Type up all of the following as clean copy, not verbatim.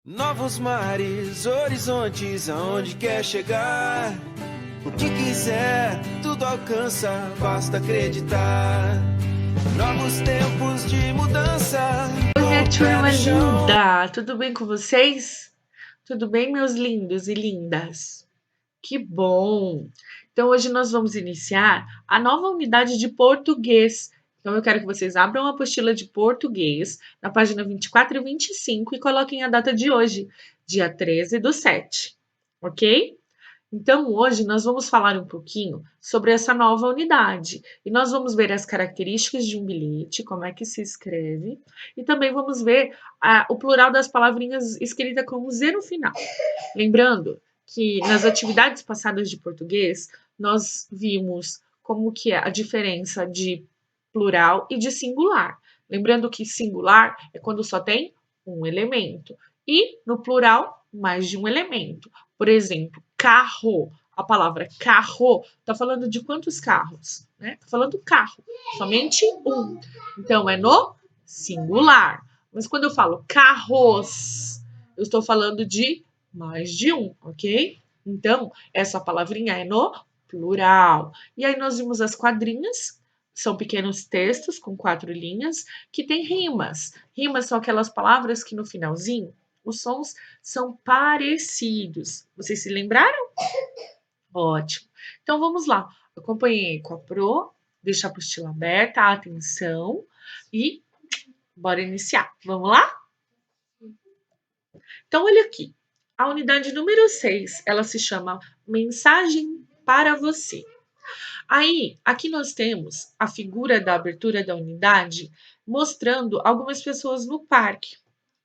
Novos mares, horizontes, aonde quer chegar. O que quiser, tudo alcança, basta acreditar. Novos tempos de mudança. Oi, minha turma linda! Tudo bem com vocês? Tudo bem, meus lindos e lindas? Que bom! Então, hoje nós vamos iniciar a nova unidade de português. Então, eu quero que vocês abram a apostila de português na página 24 e 25 e coloquem a data de hoje, dia 13/7, ok? Então, hoje nós vamos falar um pouquinho sobre essa nova unidade e nós vamos ver as características de um bilhete, como é que se escreve, e também vamos ver o plural das palavrinhas escrita com Z no final. Lembrando que nas atividades passadas de português, nós vimos como que é a diferença de plural e de singular. Lembrando que singular é quando só tem um elemento e no plural mais de um elemento. Por exemplo, carro. A palavra carro está falando de quantos carros? Né? Está falando carro, somente um. Então é no singular. Mas quando eu falo carros, eu estou falando de mais de um, ok? Então, essa palavrinha é no plural. E aí nós vimos as quadrinhas, são pequenos textos com 4 linhas que têm rimas. Rimas são aquelas palavras que no finalzinho os sons são parecidos. Vocês se lembraram? Ótimo. Então vamos lá. Acompanhei com a Pro, deixa a apostila aberta, atenção e bora iniciar. Vamos lá? Então olha aqui. A unidade número 6, ela se chama Mensagem para você. Aí, aqui nós temos a figura da abertura da unidade mostrando algumas pessoas no parque.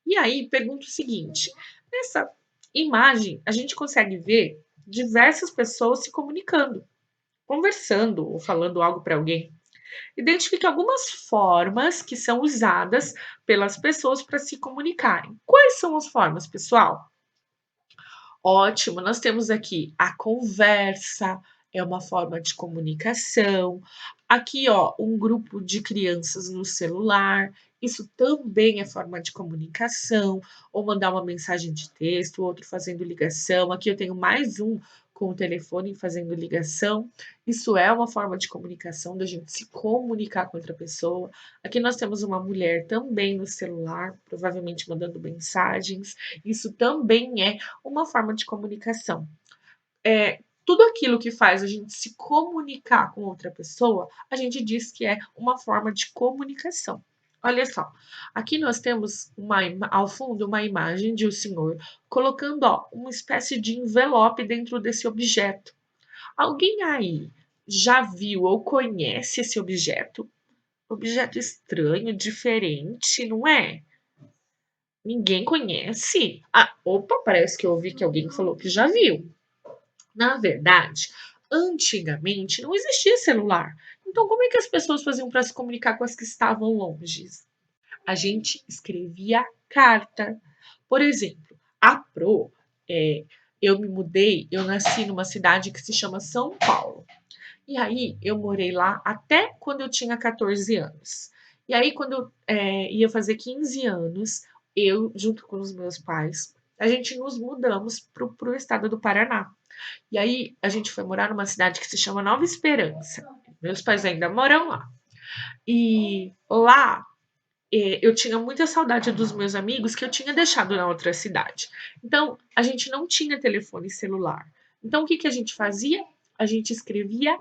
E aí, pergunto o seguinte: nessa imagem, a gente consegue ver diversas pessoas se comunicando, conversando ou falando algo para alguém. Identifique algumas formas que são usadas pelas pessoas para se comunicarem. Quais são as formas, pessoal? Ótimo, nós temos aqui a conversa, é uma forma de comunicação. Aqui, ó, um grupo de crianças no celular, isso também é forma de comunicação, ou mandar uma mensagem de texto, outro fazendo ligação. Aqui eu tenho mais um com o telefone fazendo ligação. Isso é uma forma de comunicação, da gente se comunicar com outra pessoa. Aqui nós temos uma mulher também no celular, provavelmente mandando mensagens. Isso também é uma forma de comunicação. Tudo aquilo que faz a gente se comunicar com outra pessoa, a gente diz que é uma forma de comunicação. Olha só, aqui nós temos ao fundo uma imagem de um senhor colocando uma espécie de envelope dentro desse objeto. Alguém aí já viu ou conhece esse objeto? Objeto estranho, diferente, não é? Ninguém conhece? Ah, opa, parece que eu ouvi que alguém falou que já viu. Na verdade, antigamente não existia celular. Então, como é que as pessoas faziam para se comunicar com as que estavam longe? A gente escrevia carta. Por exemplo, a Pro, é, eu me mudei, eu nasci numa cidade que se chama São Paulo. E aí, eu morei lá até quando eu tinha 14 anos. E aí, quando eu ia fazer 15 anos, eu, junto com os meus pais, a gente nos mudamos para o estado do Paraná. E aí a gente foi morar numa cidade que se chama Nova Esperança. Meus pais ainda moram lá. E lá eu tinha muita saudade dos meus amigos que eu tinha deixado na outra cidade. Então a gente não tinha telefone celular. Então o que, que a gente fazia? A gente escrevia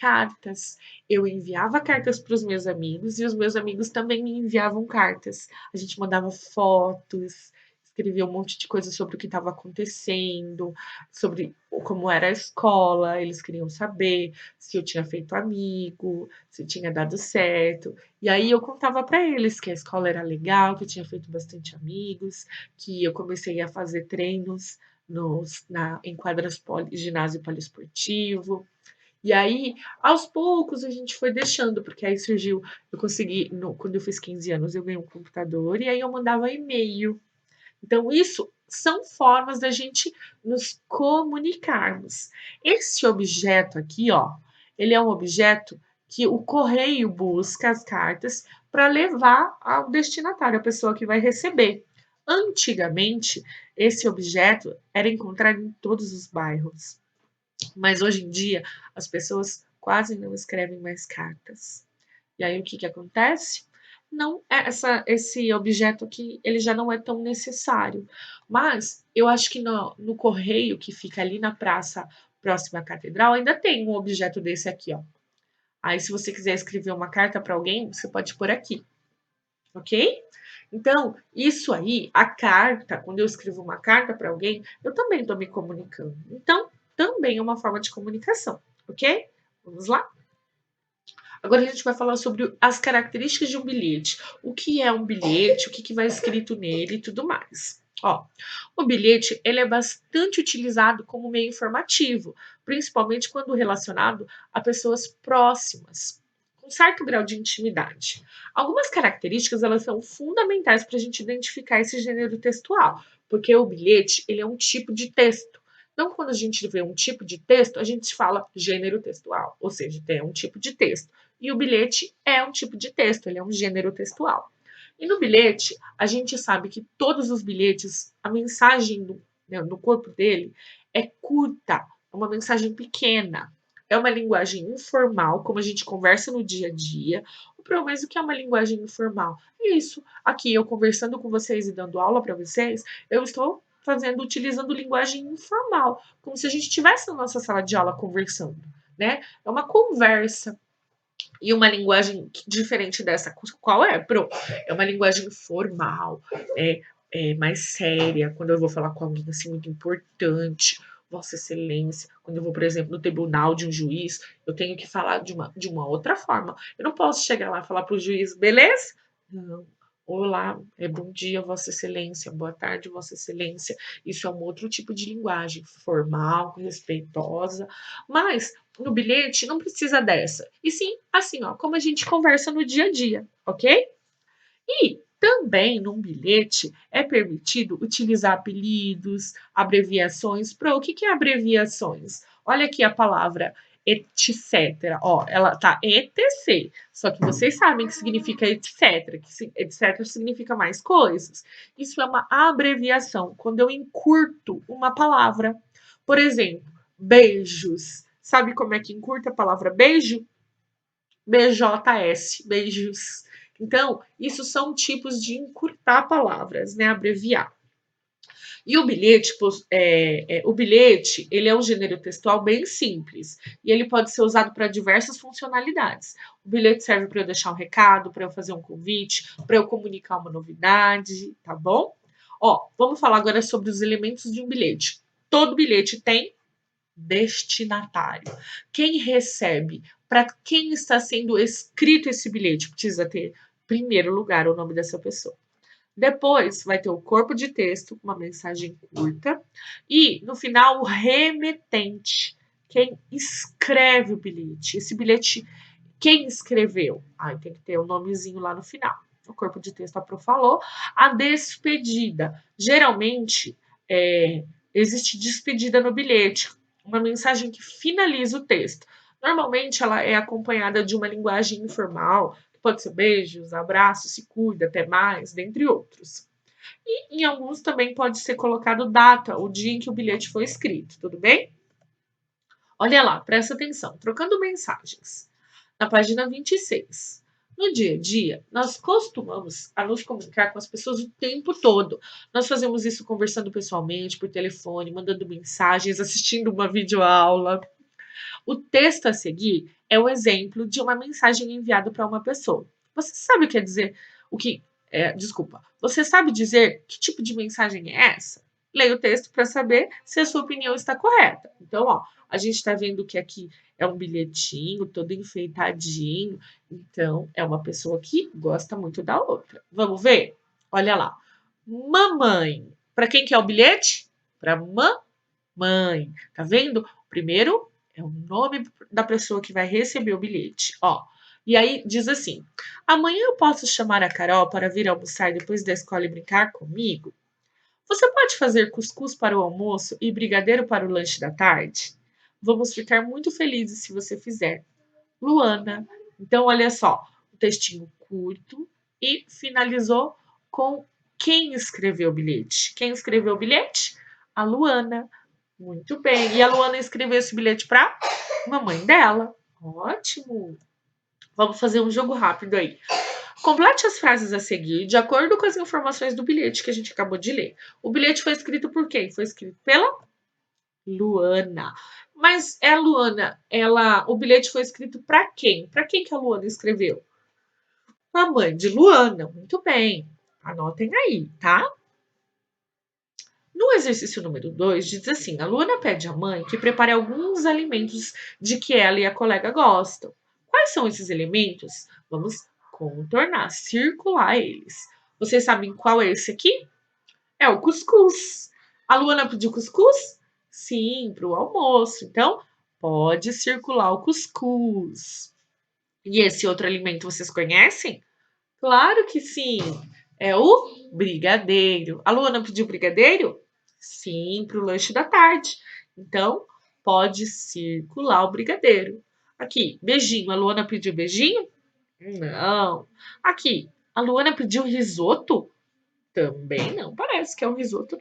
cartas. Eu enviava cartas para os meus amigos e os meus amigos também me enviavam cartas. A gente mandava fotos, escrevia um monte de coisa sobre o que estava acontecendo, sobre como era a escola, eles queriam saber se eu tinha feito amigo, se tinha dado certo. E aí eu contava para eles que a escola era legal, que eu tinha feito bastante amigos, que eu comecei a fazer treinos em quadras ginásio poliesportivo. E aí, aos poucos, a gente foi deixando, porque aí surgiu, eu consegui, quando eu fiz 15 anos, eu ganhei um computador e aí eu mandava e-mail. Então, isso são formas da gente nos comunicarmos. Esse objeto aqui, ó, ele é um objeto que o correio busca as cartas para levar ao destinatário, a pessoa que vai receber. Antigamente, esse objeto era encontrado em todos os bairros, mas hoje em dia as pessoas quase não escrevem mais cartas. E aí o que que acontece? Não é esse objeto aqui, ele já não é tão necessário. Mas eu acho que no correio que fica ali na praça próxima à catedral ainda tem um objeto desse aqui, ó. Aí se você quiser escrever uma carta para alguém, você pode pôr aqui, ok? Então, isso aí, a carta, quando eu escrevo uma carta para alguém, eu também estou me comunicando. Então, também é uma forma de comunicação, ok? Vamos lá? Agora a gente vai falar sobre as características de um bilhete. O que é um bilhete, o que vai escrito nele e tudo mais. Ó, o bilhete ele é bastante utilizado como meio informativo, principalmente quando relacionado a pessoas próximas, com certo grau de intimidade. Algumas características elas são fundamentais para a gente identificar esse gênero textual, porque o bilhete ele é um tipo de texto. Então, quando a gente vê um tipo de texto, a gente fala gênero textual, ou seja, tem um tipo de texto. E o bilhete é um tipo de texto, ele é um gênero textual. E no bilhete, a gente sabe que todos os bilhetes, a mensagem no corpo dele é curta, é uma mensagem pequena. É uma linguagem informal, como a gente conversa no dia a dia. O problema é que é uma linguagem informal. É isso. Aqui, eu conversando com vocês e dando aula para vocês, eu estou utilizando linguagem informal, como se a gente estivesse na nossa sala de aula conversando, né? É uma conversa. E uma linguagem diferente dessa, qual é? É uma linguagem formal, é mais séria, quando eu vou falar com alguém assim muito importante, Vossa Excelência, quando eu vou, por exemplo, no tribunal de um juiz, eu tenho que falar de uma outra forma. Eu não posso chegar lá e falar para o juiz, beleza? Não. Olá, bom dia, Vossa Excelência, boa tarde, Vossa Excelência. Isso é um outro tipo de linguagem, formal, respeitosa, mas no bilhete não precisa dessa. E sim, assim, ó, como a gente conversa no dia a dia, ok? E também num bilhete é permitido utilizar apelidos, abreviações. O que é abreviações? Olha aqui a palavra etc. Ó, ela tá etc. Só que vocês sabem que significa etc. Que etc significa mais coisas. Isso é uma abreviação. Quando eu encurto uma palavra. Por exemplo, beijos. Sabe como é que encurta a palavra beijo? BJS, beijos. Então, isso são tipos de encurtar palavras, né? Abreviar. E o bilhete, ele é um gênero textual bem simples e ele pode ser usado para diversas funcionalidades. O bilhete serve para eu deixar um recado, para eu fazer um convite, para eu comunicar uma novidade, tá bom? Ó, vamos falar agora sobre os elementos de um bilhete. Todo bilhete tem destinatário. Quem recebe, para quem está sendo escrito esse bilhete, precisa ter, em primeiro lugar, o nome dessa pessoa. Depois vai ter o corpo de texto, uma mensagem curta. E, no final, o remetente. Quem escreve o bilhete. Esse bilhete, quem escreveu? Aí tem que ter o nomezinho lá no final. O corpo de texto a Pro falou. A despedida. Geralmente, existe despedida no bilhete. Uma mensagem que finaliza o texto. Normalmente, ela é acompanhada de uma linguagem informal, pode ser beijos, abraços, se cuida, até mais, dentre outros. E em alguns também pode ser colocado data, o dia em que o bilhete foi escrito, tudo bem? Olha lá, presta atenção, trocando mensagens. Na página 26. No dia a dia, nós costumamos a nos comunicar com as pessoas o tempo todo. Nós fazemos isso conversando pessoalmente, por telefone, mandando mensagens, assistindo uma videoaula. O texto a seguir é o exemplo de uma mensagem enviada para uma pessoa. Você sabe o que quer dizer o que desculpa. Você sabe dizer que tipo de mensagem é essa? Leia o texto para saber se a sua opinião está correta. Então, ó, a gente está vendo que aqui é um bilhetinho todo enfeitadinho. Então, é uma pessoa que gosta muito da outra. Vamos ver? Olha lá. Mamãe. Para quem que é o bilhete? Para mamãe. Tá vendo? Primeiro é o nome da pessoa que vai receber o bilhete. Ó, e aí diz assim: amanhã eu posso chamar a Carol para vir almoçar depois da escola e brincar comigo? Você pode fazer cuscuz para o almoço e brigadeiro para o lanche da tarde? Vamos ficar muito felizes se você fizer. Luana. Então, olha só, o textinho curto e finalizou com quem escreveu o bilhete? Quem escreveu o bilhete? A Luana. Muito bem. E a Luana escreveu esse bilhete para mamãe dela. Ótimo. Vamos fazer um jogo rápido aí. Complete as frases a seguir de acordo com as informações do bilhete que a gente acabou de ler. O bilhete foi escrito por quem? Foi escrito pela Luana. Mas a Luana, o bilhete foi escrito para quem? Para quem que a Luana escreveu? A mãe de Luana. Muito bem. Anotem aí, tá? No exercício número 2, diz assim: a Luana pede à mãe que prepare alguns alimentos de que ela e a colega gostam. Quais são esses alimentos? Vamos contornar, circular eles. Vocês sabem qual é esse aqui? É o cuscuz. A Luana pediu cuscuz? Sim, para o almoço. Então, pode circular o cuscuz. E esse outro alimento vocês conhecem? Claro que sim. É o brigadeiro. A Luana pediu brigadeiro? Sim, para o lanche da tarde. Então, pode circular o brigadeiro. Aqui, beijinho. A Luana pediu beijinho? Não. Aqui, a Luana pediu risoto? Também não. Parece que é um risoto.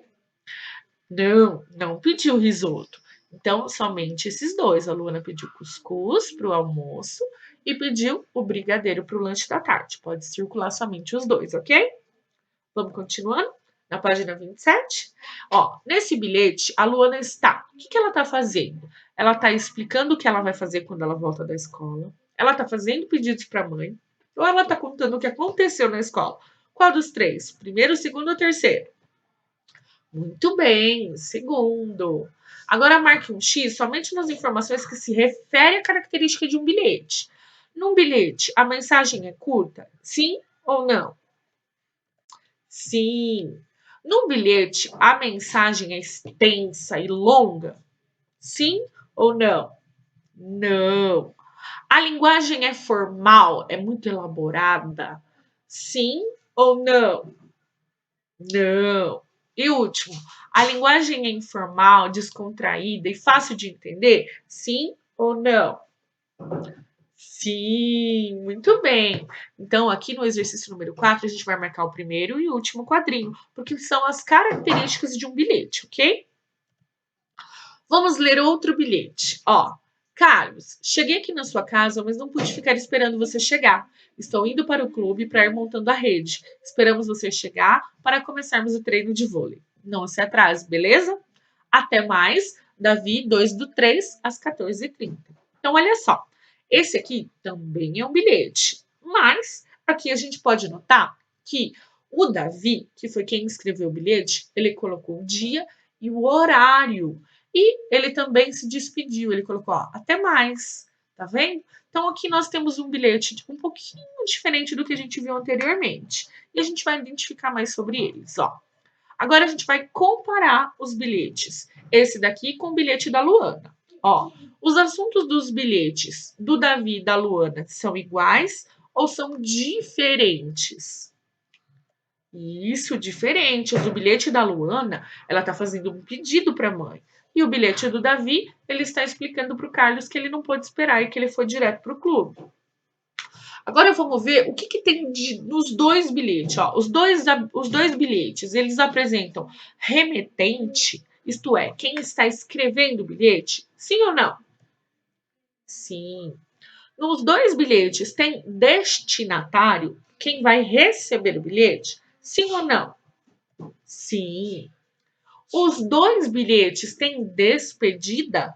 Não, não pediu risoto. Então, somente esses dois. A Luana pediu cuscuz para o almoço e pediu o brigadeiro para o lanche da tarde. Pode circular somente os dois, ok? Vamos continuando? Na página 27. Ó, nesse bilhete, a Luana está. O que ela está fazendo? Ela está explicando o que ela vai fazer quando ela volta da escola. Ela está fazendo pedidos para a mãe. Ou ela está contando o que aconteceu na escola? Qual dos três? Primeiro, segundo ou terceiro? Muito bem, segundo. Agora marque um X somente nas informações que se referem à característica de um bilhete. Num bilhete, a mensagem é curta? Sim ou não? Sim. Num bilhete, a mensagem é extensa e longa? Sim ou não? Não. A linguagem é formal? É muito elaborada? Sim ou não? Não. E último, a linguagem é informal, descontraída e fácil de entender? Sim ou não? Sim, muito bem. Então, aqui no exercício número 4, a gente vai marcar o primeiro e o último quadrinho, porque são as características de um bilhete, ok? Vamos ler outro bilhete. Ó, Carlos, cheguei aqui na sua casa, mas não pude ficar esperando você chegar. Estou indo para o clube para ir montando a rede. Esperamos você chegar para começarmos o treino de vôlei. Não se atrase, beleza? Até mais, Davi 2/3 às 14h30. Então, olha só. Esse aqui também é um bilhete, mas aqui a gente pode notar que o Davi, que foi quem escreveu o bilhete, ele colocou o dia e o horário. E ele também se despediu, ele colocou, ó, até mais, tá vendo? Então aqui nós temos um bilhete um pouquinho diferente do que a gente viu anteriormente. E a gente vai identificar mais sobre eles, ó. Agora a gente vai comparar os bilhetes. Esse daqui com o bilhete da Luana. Ó, os assuntos dos bilhetes do Davi e da Luana são iguais ou são diferentes? Isso, diferente. O do bilhete da Luana, ela está fazendo um pedido para a mãe. E o bilhete do Davi, ele está explicando para o Carlos que ele não pôde esperar e que ele foi direto para o clube. Agora vamos ver o que tem nos dois bilhetes. Ó. Os dois bilhetes, eles apresentam remetente, isto é, quem está escrevendo o bilhete, sim ou não? Sim. Nos dois bilhetes tem destinatário, quem vai receber o bilhete, sim ou não? Sim. Os dois bilhetes têm despedida?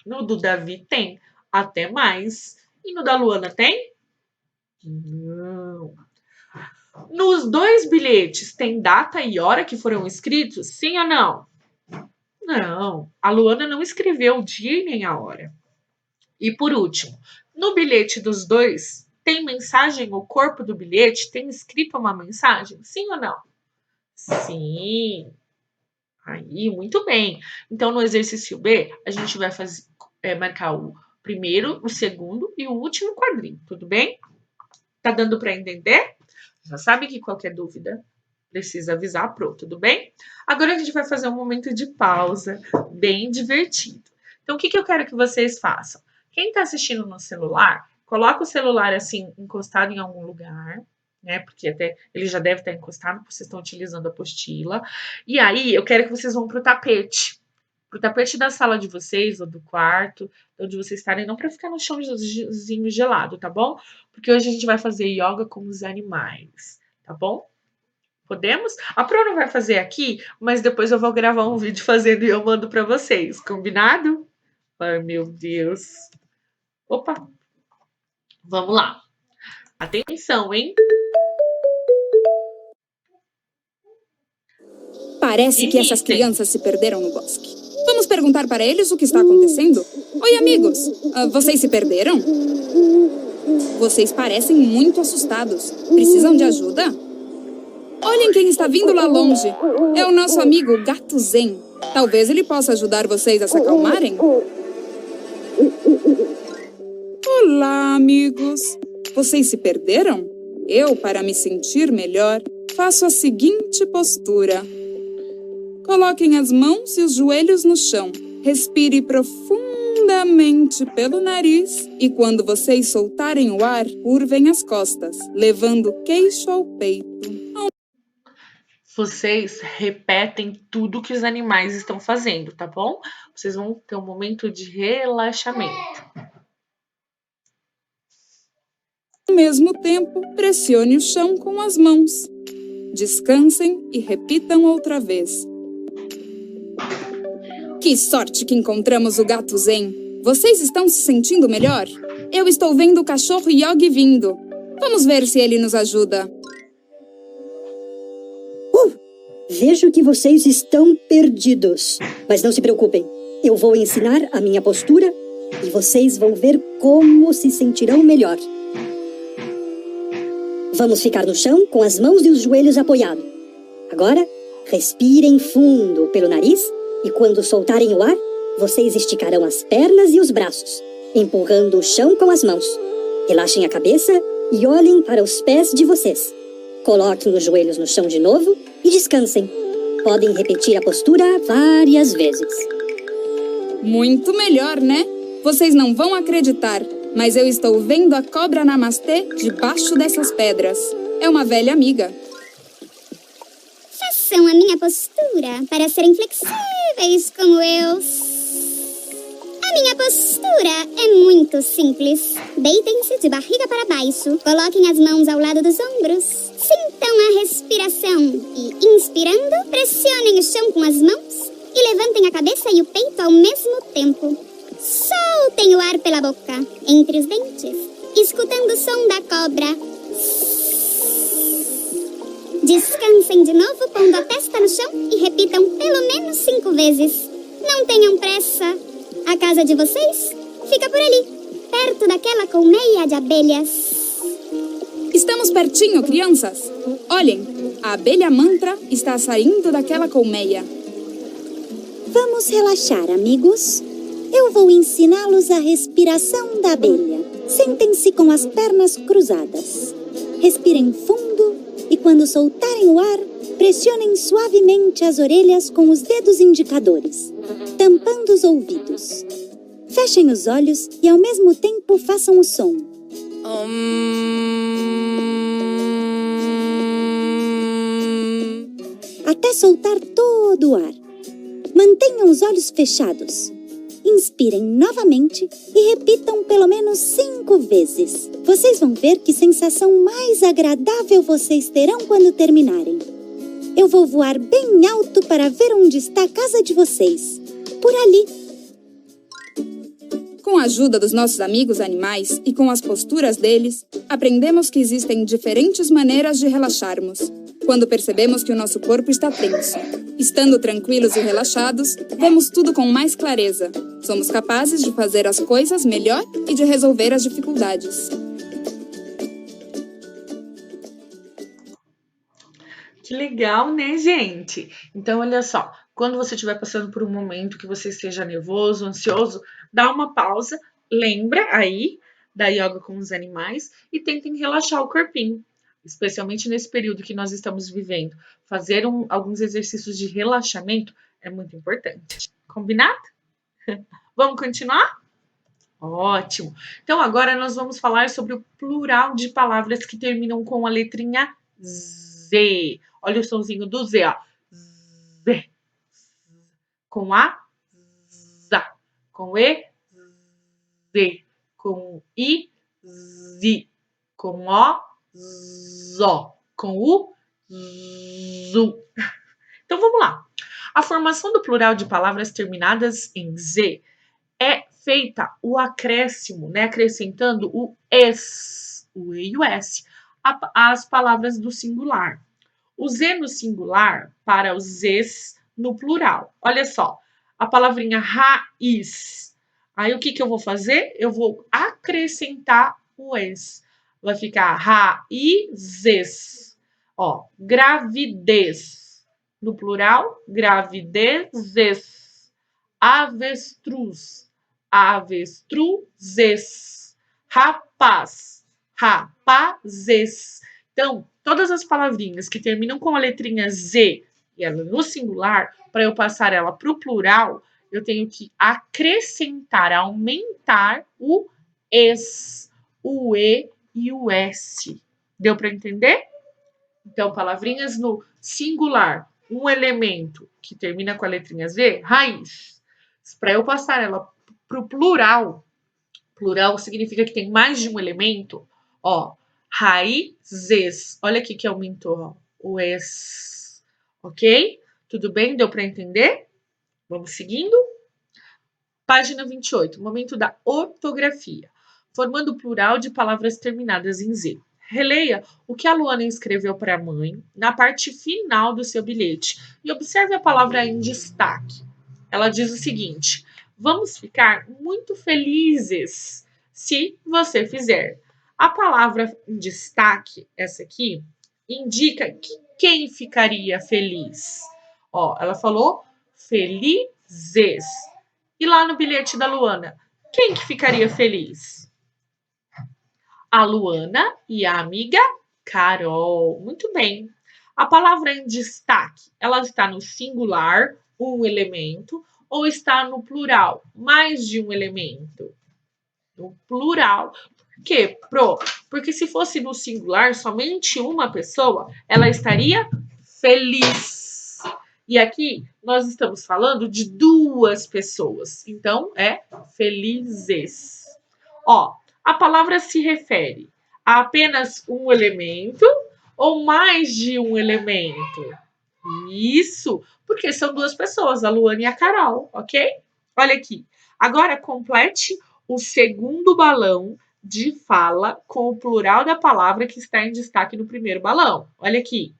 No do Davi tem. Até mais. E no da Luana tem? Não. Nos dois bilhetes tem data e hora que foram escritos? Sim ou não? Não. A Luana não escreveu o dia e nem a hora. E por último, no bilhete dos dois, tem mensagem? O corpo do bilhete tem escrita uma mensagem? Sim ou não? Sim. Aí, muito bem. Então, no exercício B, a gente vai marcar o primeiro, o segundo e o último quadrinho, tudo bem? Tá dando para entender? Já sabe que qualquer dúvida precisa avisar pro, tudo bem? Agora a gente vai fazer um momento de pausa, bem divertido. Então, o que eu quero que vocês façam? Quem está assistindo no celular, coloca o celular assim, encostado em algum lugar, né? Porque até ele já deve estar encostado, porque vocês estão utilizando a apostila. E aí, eu quero que vocês vão pro tapete da sala de vocês ou do quarto, onde vocês estarem, não para ficar no chãozinho gelado, tá bom? Porque hoje a gente vai fazer yoga com os animais, tá bom? Podemos? A Pro não vai fazer aqui, mas depois eu vou gravar um vídeo fazendo e eu mando para vocês, combinado? Ai, meu Deus. Opa, vamos lá. Atenção, hein? Parece que essas crianças se perderam no bosque. Vamos perguntar para eles o que está acontecendo? Oi, amigos. Vocês se perderam? Vocês parecem muito assustados. Precisam de ajuda? Olhem quem está vindo lá longe. É o nosso amigo Gato Zen. Talvez ele possa ajudar vocês a se acalmarem. Olá, amigos. Vocês se perderam? Eu, para me sentir melhor, faço a seguinte postura. Coloquem as mãos e os joelhos no chão. Respire profundamente pelo nariz e quando vocês soltarem o ar, curvem as costas, levando o queixo ao peito. Vocês repetem tudo que os animais estão fazendo, tá bom? Vocês vão ter um momento de relaxamento. Ao mesmo tempo, pressione o chão com as mãos. Descansem e repitam outra vez. Que sorte que encontramos o Gato Zen. Vocês estão se sentindo melhor? Eu estou vendo o cachorro Yogi vindo. Vamos ver se ele nos ajuda. Vejo que vocês estão perdidos. Mas não se preocupem. Eu vou ensinar a minha postura e vocês vão ver como se sentirão melhor. Vamos ficar no chão com as mãos e os joelhos apoiados. Agora, respirem fundo pelo nariz e quando soltarem o ar, vocês esticarão as pernas e os braços, empurrando o chão com as mãos. Relaxem a cabeça e olhem para os pés de vocês. Coloquem os joelhos no chão de novo e descansem. Podem repetir a postura várias vezes. Muito melhor, né? Vocês não vão acreditar, mas eu estou vendo a cobra namastê debaixo dessas pedras. É uma velha amiga. Façam a minha postura para serem flexíveis como eu. A minha postura é muito simples. Deitem-se de barriga para baixo. Coloquem as mãos ao lado dos ombros. Sintam a respiração e, inspirando, pressionem o chão com as mãos e levantem a cabeça e o peito ao mesmo tempo. Soltem o ar pela boca, entre os dentes, escutando o som da cobra. Descansem de novo, pondo a testa no chão e repitam pelo menos 5 vezes. Não tenham pressa. A casa de vocês fica por ali, perto daquela colmeia de abelhas. Estamos pertinho, crianças. Olhem, a abelha mantra está saindo daquela colmeia. Vamos relaxar, amigos. Eu vou ensiná-los a respiração da abelha. Sentem-se com as pernas cruzadas. Respirem fundo e quando soltarem o ar, pressionem suavemente as orelhas com os dedos indicadores, tampando os ouvidos. Fechem os olhos e ao mesmo tempo façam o som. Até soltar todo o ar. Mantenham os olhos fechados. Inspirem novamente e repitam pelo menos 5 vezes. Vocês vão ver que sensação mais agradável vocês terão quando terminarem. Eu vou voar bem alto para ver onde está a casa de vocês. Por ali. Com a ajuda dos nossos amigos animais e com as posturas deles, aprendemos que existem diferentes maneiras de relaxarmos. Quando percebemos que o nosso corpo está tenso. Estando tranquilos e relaxados, vemos tudo com mais clareza. Somos capazes de fazer as coisas melhor e de resolver as dificuldades. Que legal, né, gente? Então, olha só, quando você estiver passando por um momento que você esteja nervoso, ansioso, dá uma pausa, lembra aí da yoga com os animais e tentem relaxar o corpinho. Especialmente nesse período que nós estamos vivendo. Fazer alguns exercícios de relaxamento é muito importante. Combinado? Vamos continuar? Ótimo. Então, agora nós vamos falar sobre o plural de palavras que terminam com a letrinha Z. Olha o sonzinho do Z, ó. Z. Com A, ZA. Com E, Z. Com I, ZI. Com O, ZO. Com U, ZU. Então, vamos lá. A formação do plural de palavras terminadas em Z é feita o acréscimo, né? Acrescentando o es, o e e o s, às palavras do singular. O Z no singular para os Zs no plural. Olha só, a palavrinha raiz. Aí o que eu vou fazer? Eu vou acrescentar o es. Vai ficar raízes. Ó, gravidez. No plural, gravidezes. Avestruz. Avestruzes. Rapaz. Rapazes. Então, todas as palavrinhas que terminam com a letrinha Z e ela no singular, para eu passar ela para o plural, eu tenho que acrescentar, aumentar o es, o e e o s. Deu para entender? Então, palavrinhas no singular, um elemento que termina com a letrinha Z, raiz. Para eu passar ela para o plural, plural significa que tem mais de um elemento, ó, raízes. Olha aqui que aumentou, ó, o es. Ok? Tudo bem? Deu para entender? Vamos seguindo? Página 28, momento da ortografia. Formando o plural de palavras terminadas em Z. Releia o que a Luana escreveu para a mãe na parte final do seu bilhete e observe a palavra em destaque. Ela diz o seguinte: vamos ficar muito felizes se você fizer. A palavra em destaque, essa aqui, indica que quem ficaria feliz. Ó, ela falou felizes. E lá no bilhete da Luana, quem que ficaria feliz? A Luana e a amiga Carol. Muito bem. A palavra em destaque, ela está no singular, um elemento, ou está no plural, mais de um elemento? No plural. Por quê, Pro? Porque se fosse no singular, somente uma pessoa, ela estaria feliz. E aqui nós estamos falando de duas pessoas. Então, é felizes. Ó, a palavra se refere a apenas um elemento ou mais de um elemento? Isso, porque são duas pessoas, a Luana e a Carol, ok? Olha aqui. Agora complete o segundo balão de fala com o plural da palavra que está em destaque no primeiro balão. Olha aqui.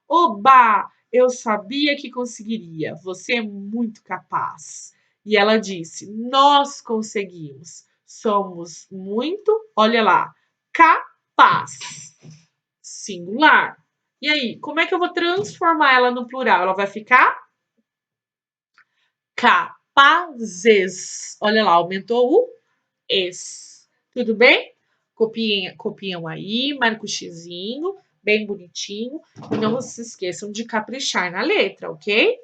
Oba! Eu sabia que conseguiria. Você é muito capaz. E ela disse: nós conseguimos. Somos muito, olha lá, capaz. Singular. E aí, como é que eu vou transformar ela no plural? Ela vai ficar capazes. Olha lá, aumentou o es. Tudo bem? Copiam aí, marca o xizinho, bem bonitinho. E não se esqueçam de caprichar na letra, ok?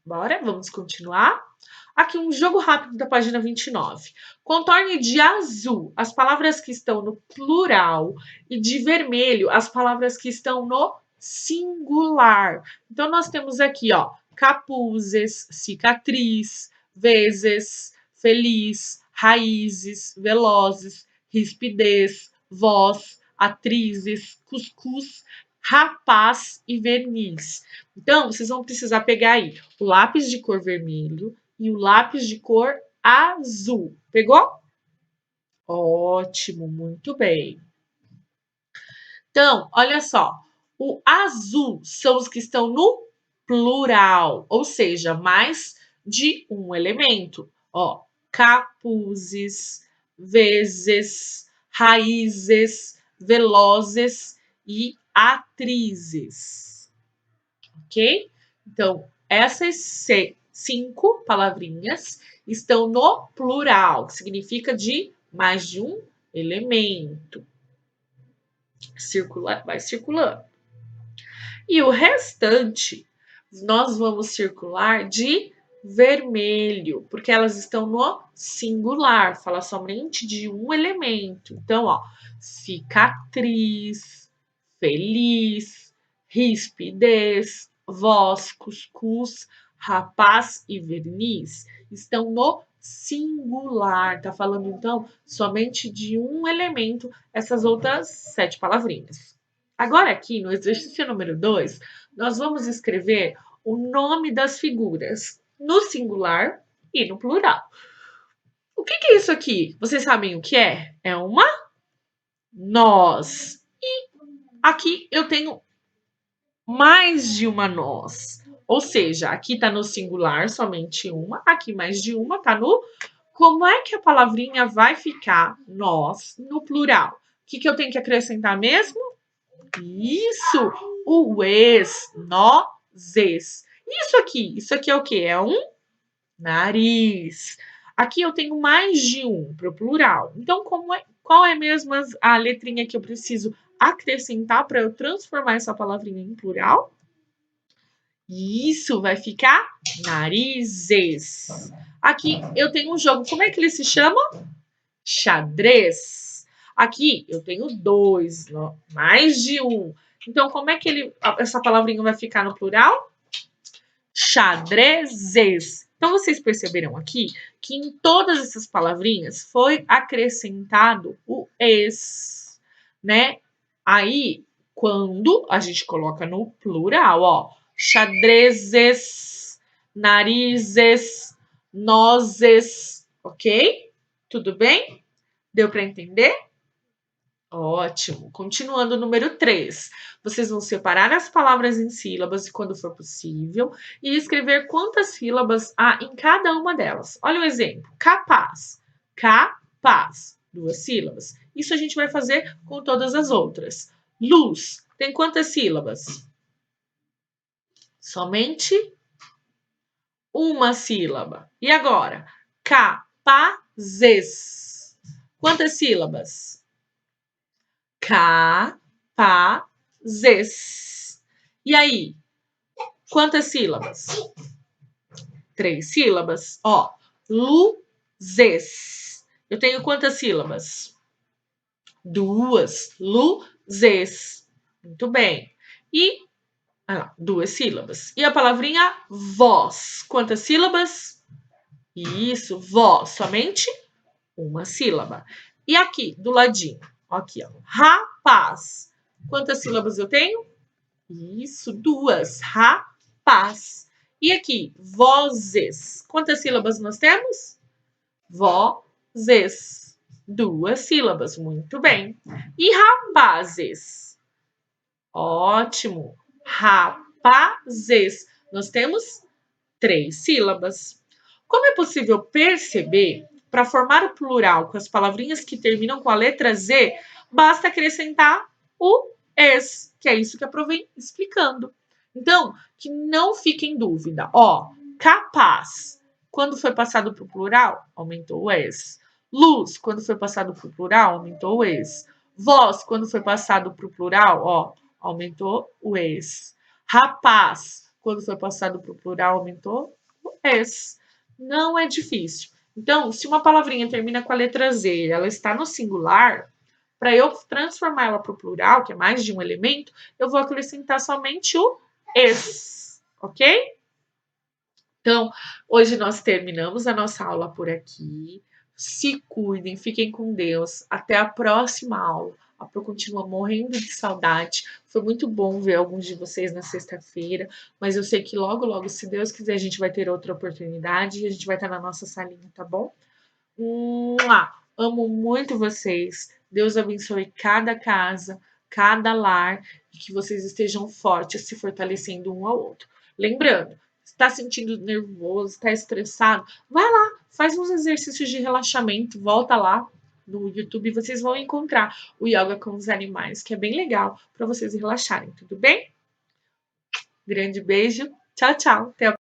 Bora, vamos continuar. Aqui um jogo rápido da página 29. Contorne de azul as palavras que estão no plural e de vermelho as palavras que estão no singular. Então, nós temos aqui, ó, capuzes, cicatriz, vezes, feliz, raízes, velozes, rispidez, voz, atrizes, cuscuz, rapaz e verniz. Então, vocês vão precisar pegar aí o lápis de cor vermelho e o lápis de cor azul. Pegou? Ótimo, muito bem. Então, olha só. O azul são os que estão no plural, ou seja, mais de um elemento. Ó, capuzes, vezes, raízes, velozes e atrizes. Ok? Então, essas 5 palavrinhas estão no plural, que significa de mais de um elemento. Vai circulando. E o restante, nós vamos circular de vermelho, porque elas estão no singular, fala somente de um elemento. Então, ó, cicatriz, feliz, rispidez, voz, cuscuz, rapaz e verniz estão no singular. Tá falando, então, somente de um elemento, essas outras 7 palavrinhas. Agora, aqui no exercício número 2, nós vamos escrever o nome das figuras no singular e no plural. O que é isso aqui? Vocês sabem o que é? É uma noz. E aqui eu tenho mais de uma noz. Ou seja, aqui está no singular somente uma, aqui mais de uma está no... Como é que a palavrinha vai ficar nós no plural? O que eu tenho que acrescentar mesmo? Isso, o es, nozes. Isso aqui é o quê? É um nariz. Aqui eu tenho mais de um para o plural. Então, qual é mesmo a letrinha que eu preciso acrescentar para eu transformar essa palavrinha em plural? Isso vai ficar narizes. Aqui eu tenho um jogo. Como é que ele se chama? Xadrez. Aqui eu tenho 2, mais de um. Então, como é que essa palavrinha vai ficar no plural? Xadrezes. Então, vocês perceberam aqui que em todas essas palavrinhas foi acrescentado o es, né? Aí, quando a gente coloca no plural, ó, xadrezes, narizes, nozes, ok? Tudo bem? Deu para entender? Ótimo. Continuando, número 3. Vocês vão separar as palavras em sílabas quando for possível e escrever quantas sílabas há em cada uma delas. Olha o exemplo. Capaz. Capaz. 2 sílabas. Isso a gente vai fazer com todas as outras. Luz. Tem quantas sílabas? Somente uma sílaba. E agora? Capazes. Quantas sílabas? Capazes. E aí? Quantas sílabas? 3 sílabas. Ó, luzes. Eu tenho quantas sílabas? 2. Luzes. Muito bem. E 2 sílabas. E a palavrinha voz. Quantas sílabas? Isso, voz. Somente uma sílaba. E aqui, do ladinho. Aqui, ó. Rapaz. Quantas sílabas eu tenho? Isso, 2. Rapaz. E aqui, vozes. Quantas sílabas nós temos? Vozes. 2 sílabas. Muito bem. E rapazes? Ótimo. Rapazes. Nós temos 3 sílabas. Como é possível perceber, para formar o plural com as palavrinhas que terminam com a letra Z, basta acrescentar o es, que é isso que eu provei explicando. Então, que não fique em dúvida. Ó, capaz, quando foi passado para o plural, aumentou o es. Luz, quando foi passado para o plural, aumentou o es. Voz, quando foi passado para o plural, ó, aumentou o es. Rapaz, quando foi passado para o plural, aumentou o es. Não é difícil. Então, se uma palavrinha termina com a letra Z, ela está no singular, para eu transformar ela para o plural, que é mais de um elemento, eu vou acrescentar somente o es, ok? Então, hoje nós terminamos a nossa aula por aqui. Se cuidem, fiquem com Deus. Até a próxima aula. A Pro continua morrendo de saudade. Foi muito bom ver alguns de vocês na sexta-feira, mas eu sei que logo, logo, se Deus quiser, a gente vai ter outra oportunidade e a gente vai estar na nossa salinha, tá bom? Amo muito vocês. Deus abençoe cada casa, cada lar e que vocês estejam fortes, se fortalecendo um ao outro. Lembrando, está sentindo nervoso, está estressado, vai lá, faz uns exercícios de relaxamento, volta lá no YouTube e vocês vão encontrar o Yoga com os Animais, que é bem legal para vocês relaxarem, tudo bem? Grande beijo, tchau, tchau, até a